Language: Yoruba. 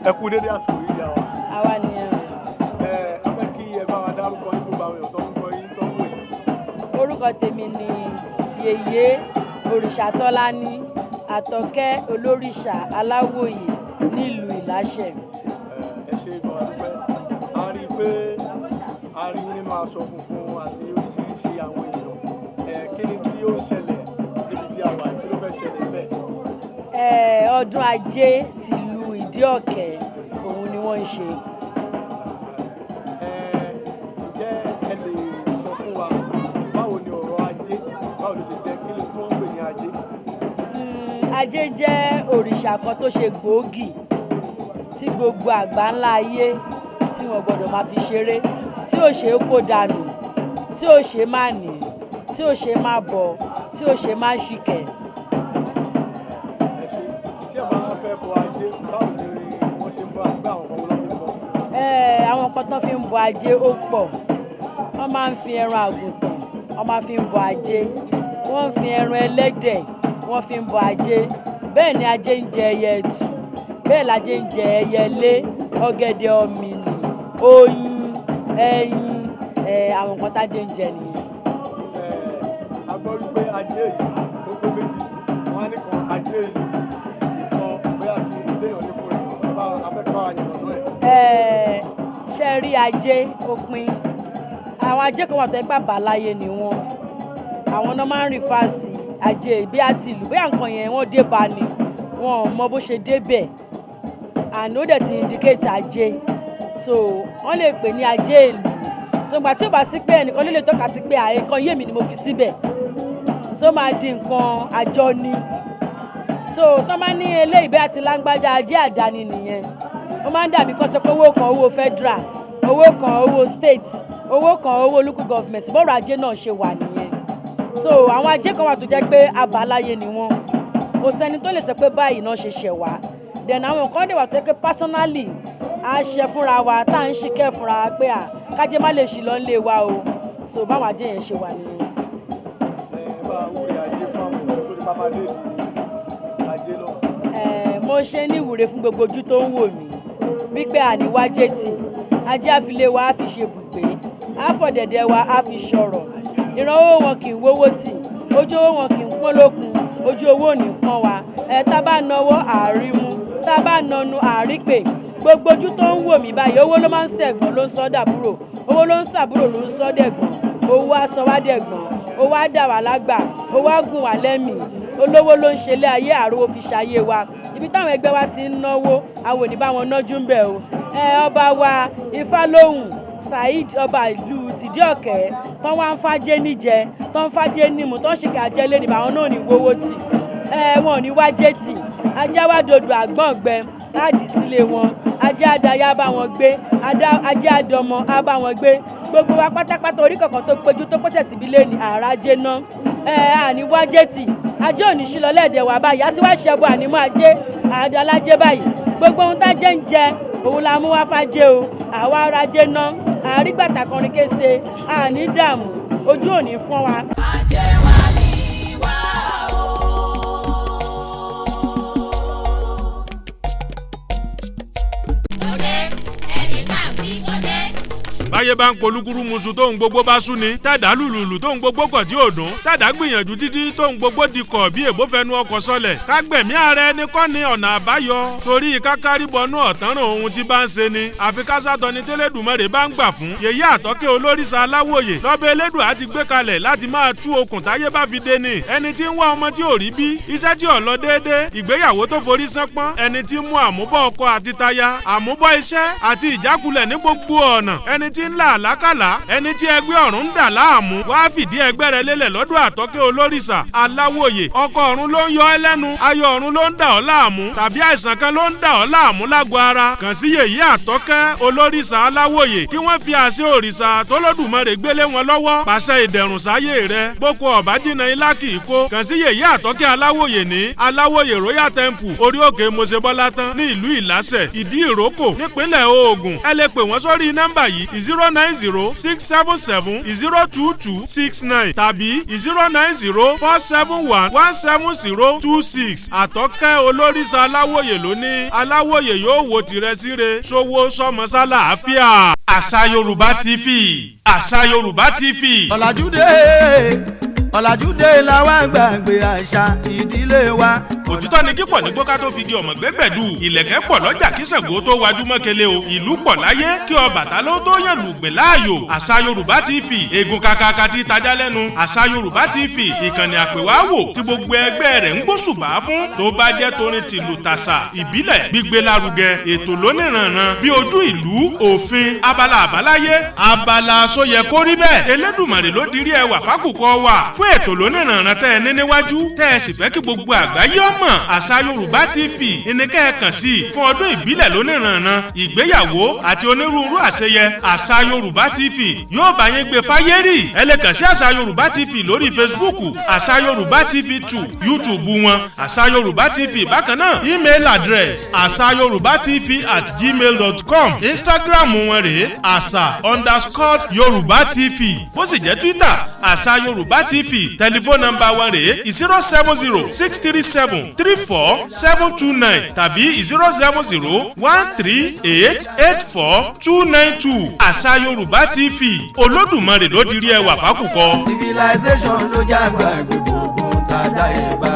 ẹ kú dédé àsìkò yìí yà wá. àwa nìyẹn. A fẹ́ kí ẹ bá wa dárúkọ yín fún báwọn èèyàn tó ń gbọ́ yín tó ń wò yín. Orúkọ tèmi ni Yèyé Òrìṣàtọ́lání Àtọ́kẹ́ Olórìṣà Aláwòyè nílùú Ìláṣẹ. Ẹ ṣe ìgbà dúpẹ́. A rí i pé a rí nínú aṣọ funfun àti oríṣiríṣi àwọn èèyàn. Kí ni tí ó ń ṣẹlẹ̀ níbi tí a wà kí ló fẹ́ ṣẹlẹ̀ bẹ́ẹ̀? Ọdún Ajé tìlú IDI-OKE òun ni wọ́n ń ṣe. Ǹjẹ́ ẹ lè sọ fún wa báwo ni ọ̀rọ̀ ajé báwo ló ṣe jẹ́ kí ló tó ń pè ní ajé? Ajé jẹ́ òrìṣà kan tó ṣe gbòógì tí gbogbo àgbáńlá ayé tí wọ́n gbọ́dọ̀ máa fi ṣeré, tí ò ṣe é kó dànù, tí ò ṣe má ní, tí ò ṣe má bọ̀, tí ò ṣe má ṣìkẹ̀. Tí ẹ máa fẹ́ bọ ajé báwo ni wọ́n ṣe ń bọ àgbà àwọn ọmọ ọlọ́pàá bọ̀? Àwọn kan tó fi ń bọ ajé ó pọ̀. Wọ́n máa ń fi ẹran àgùntàn, wọ́n máa fi ń bọ ajé. Wọ́n ń fi ẹran ẹlẹ́dẹ̀, wọ́n fi ń bọ ajé. Bẹ́ẹ̀ ni ajé ń jẹ ẹyẹ ẹtù, bẹ́ẹ̀ lajé ń jẹ ẹyẹlé, ọ̀gẹ̀dẹ̀ ọ̀mìnì, oyin, ẹyin, àwọn nǹkan tájé ń jẹ nìyẹn. A gbọ́ wípé ajé yìí ó pé méjì, wọ́n á ní kan ajé yìí ìkan bóyá ti téèyàn ní fún ẹ̀ afẹ́kọ̀ọ́ àyànnà ẹ̀. Ṣé rí ajé òpin? Àwọn ajé kan wà tó ẹgbẹ́ àbáláyé ni wọ́n. Àwọn náà máa ń rí fásì ajé bí àti ìlú bóyá nǹkan yẹn wọ́n dé bá ni wọn ò mọ bó ṣe débẹ̀ àná ó dẹ̀ ti indicate ajé, so wọ́n lè pè ní ajé ìlú. So ìgbà tí ó bá sí pé ẹnìkan ló lè tọ́ka sí pé nǹkan yé mi ni mo fi síbẹ̀, so máa di nǹkan àjọ ni. So tó máa ní eléyìí bí àti lágbájá ajé àdáni nìyẹn. Ó máa ń dàbí kó sọ pé owó kan owó federal, owó kan owó state, owó kan owó local government, bọ́rọ̀ ajé náà ṣe wà nìyẹn. So àwọn ajé kan wà tó jẹ́ pé àbáláyé ni wọ́n, kò sẹ́ni tó lè sọ pé báyìí náà ṣe ṣẹ̀ wá. Then àwọn kan dẹ̀ wà tó jẹ́ pé personally a ṣe fúnra wa tá à ń ṣìkẹ́ fúnra wa pé kájé má lè ṣì lọ nílé wa o. So báwọn ajé yẹn ṣe wà nìyẹn. Bá a wúre ajé fún àwọn èèyàn lórí pápá dé ajé lọ. Mo ṣe ní ìwúre fún gbogbo ojú tó ń wò mí wípé àníwájé tì ajé àfilé wa á fi ṣe bùgbé, àfọ̀dẹ̀dẹ̀ wa á fi ṣọ̀rọ̀. Ìrànwọ́ wọn kì í wówó tì, ojú owó wọn kì í pọ́n lókun, ojú owó ò ní pọ́n wa. Tá bá nawọ́ àrímú, tá bá nanu àrípè. Gbogbo ojú tó ń wò mí báyìí owó ló máa ń ṣẹ̀gbọ́n ló ń sọ dàbúrò, owó ló ń ṣàbúrò ló ń sọ dẹ̀gbọ́n, owó á sọ wá dẹ̀gbọ́n, owó á dà wá lágbà, owó á gùn wá lẹ́mìí. Olówó ló ń ṣe lé ayé àrówó fi ṣayé wa. Ibi táwọn ẹgbẹ́ wa ti ń náwó àwọn ò ní bá wọn nájú ń bẹ̀ o. Ọba wa Ifálóhùn Saheed ọba ìlú IDI-OKE tán wá ń fájé níjẹ, tán ń fájé nímu, tán ṣìkà ajẹ́ lé níbà àwọn náà ní wówó tì. Wọn ò ní wájé tì. Ajé wá dodò àgbọ̀n gbẹ á dì sílé wọn. Ajé àdáyá bá wọn gbé, ajé àdọmọ á bá wọn gbé. Gbogbo wa pátápátá orí kankan tó péjú tó pèsè síbi lé ní àràjé náà. Àní wájé tì. Ajé ò ní ṣí lọ lẹ́ẹ̀dẹ̀ wá báyìí, á sì wá ṣẹ́bù ànímọ́ ajé àdálájé báyìí. Gbogbo ohun tájé ń jẹ òun la mú wá fájé o. Àwa arajé náà àrígbàtà kọrin kése àní dààmú ojú ò ní fún wa. Ajé wa ni wá o. Òde ẹni ká fi òde. Báyé bá ń polúkúrú musu tóun gbogbo bá sú ni, tẹ̀dá lùlùlù tóun gbogbo kọ̀ tí ò dùn, tẹ̀dá gbìyànjú títí tóun gbogbo di kọ̀ bí èbó fẹnu ọkọ̀ sọlẹ̀. Kágbẹ̀mí ààrẹ ní kọ́ ni ọ̀nà àbáyọ, torí kákárí bọnú ọ̀tánràn ohun tí bá ń ṣe ni. Àfi kásátọ ni tẹ́lẹ̀dùmarè bá ń gbà fún. Yèyé Àtọ́kẹ́ Olórìṣà Aláwòyè lọ́bẹ̀ Elédùà ti gbé kalẹ̀ láti máa tú okùn táyé bá fi dé ni. Ẹni tí ń wá ọmọ tí ò rí bí, iṣẹ́ tí ò lọ déédé, ìgbéyàwó tó forí sánpọ́n, ẹni tí ń mú àmúbọ̀ ọkọ àti táyà, àmúbọ̀ iṣẹ́ àti ìjákulẹ̀ ní gbogbo ọ̀nà, ẹni tí ń là àlákàlà, ẹni tí ẹgbẹ́ ọ̀run ń dà láàmú, wá fìdí ẹgbẹ́ rẹ̀ lélẹ̀ lọ́dọ̀ Àtọ́kẹ́ Olórìṣà Aláwòyè. Ọkọ ọ̀run ló ń yọ ẹ́ lẹ́nu, ayọ̀ ọ̀run ló ń dà ọ́ láàmú, tàbí àìsàn kan ló ń dà ọ́ láàmú lágọ̀ọ́ ara. Kàn sí Yèyé Àtọ́kẹ́ Olórìṣà Aláwòyè kí wọ́n fi àṣẹ òrìṣà t'Olódùmarè gbélé wọn lọ́wọ́ pàṣẹ ìdẹ̀rùn sáyé rẹ̀. Boko ọ̀bá jìnnà ilá kì í kó. Kàn sí Yèyé Àtọ́kẹ́ Aláwòyè ní Aláwòyè Royal Temple orí òkè Mosebọ́látán ní ìlú Ìláṣẹ Ìdí Ìrókò nípínlẹ̀ Ògùn. Ẹ lè pè wọ́n sórí nọ́mbà yìí 09067702269 tàbí 09047117026. Àtọ́kẹ́ olóríṣà aláwòye lóní aláwòye yóò wo tìrẹ síre sówó sọmọsálà àáfíà. Àṣà Yorùbá TV. Àṣà Yorùbá TV. ọ̀làjúdé làwọn gbàgbé àṣà ìdílé wa. Òtítọ́ ni kíkọ̀ ní gbóká tó fi di ọmọ gbẹ́gbẹ̀dù. Ìlẹ̀kẹ̀ pọ̀ lọ́jà kí Ṣàngó tó wájú mọ́kẹ́lẹ́ o. Ìlú pọ̀ láyé kí Ọbàtálá tó yàn lùgbẹ̀ láàyò. Àṣà Yorùbá TV. Egun kakaka ti tajà lẹ́nu. Àṣà Yorùbá TV. Ìkànnì àpèwáwò tí gbogbo ẹgbẹ́ rẹ̀ ń gbóṣùbà fún. Tó bá jẹ́ torin tìlù tàṣà ìbílẹ̀ gbígbé lárugẹ. Ètò lóníranran bí ojú ìlú, òfin, abala àbáláyé, abala sóyẹ kórí bẹ́ẹ̀. Elédùmarè ló dirí ẹwà fákùkọ wà. Fún ètò lóníranran tẹ́ ẹ ní níwájú. Tẹ́ ẹ sì fẹ́ kí gbogbo àgbáyé ọmọ Àṣà Yorùbá TV ìníkẹ́ kàn sí fún ọdún ìbílẹ̀ lóníranran, ìgbéyàwó àti onírúurú àṣeyẹ. Àṣà Yorùbá TV yóò bá yín gbé fáyé rí. Ẹ lè kàn sí Àṣà Yorùbá TV lórí Facebook, Àṣà Yorùbá TV 2, YouTube wọn Àṣà Yorùbá TV. Bákan náà email address asayorubatv@gmail.com. Instagram wọn rèé àṣà_Yorùbá TV. Bó sì jẹ́ Twitter Àṣà Yorùbá TV. Tẹlifóònù nọ́mbà wọn rèé 07063734729 tàbí 07013884292. Àṣà Yorùbá TV. Olódùmarè ló dirí ẹwà fákùkọ. civilization ló jágbá gbogbo tàdá ẹ̀ bá.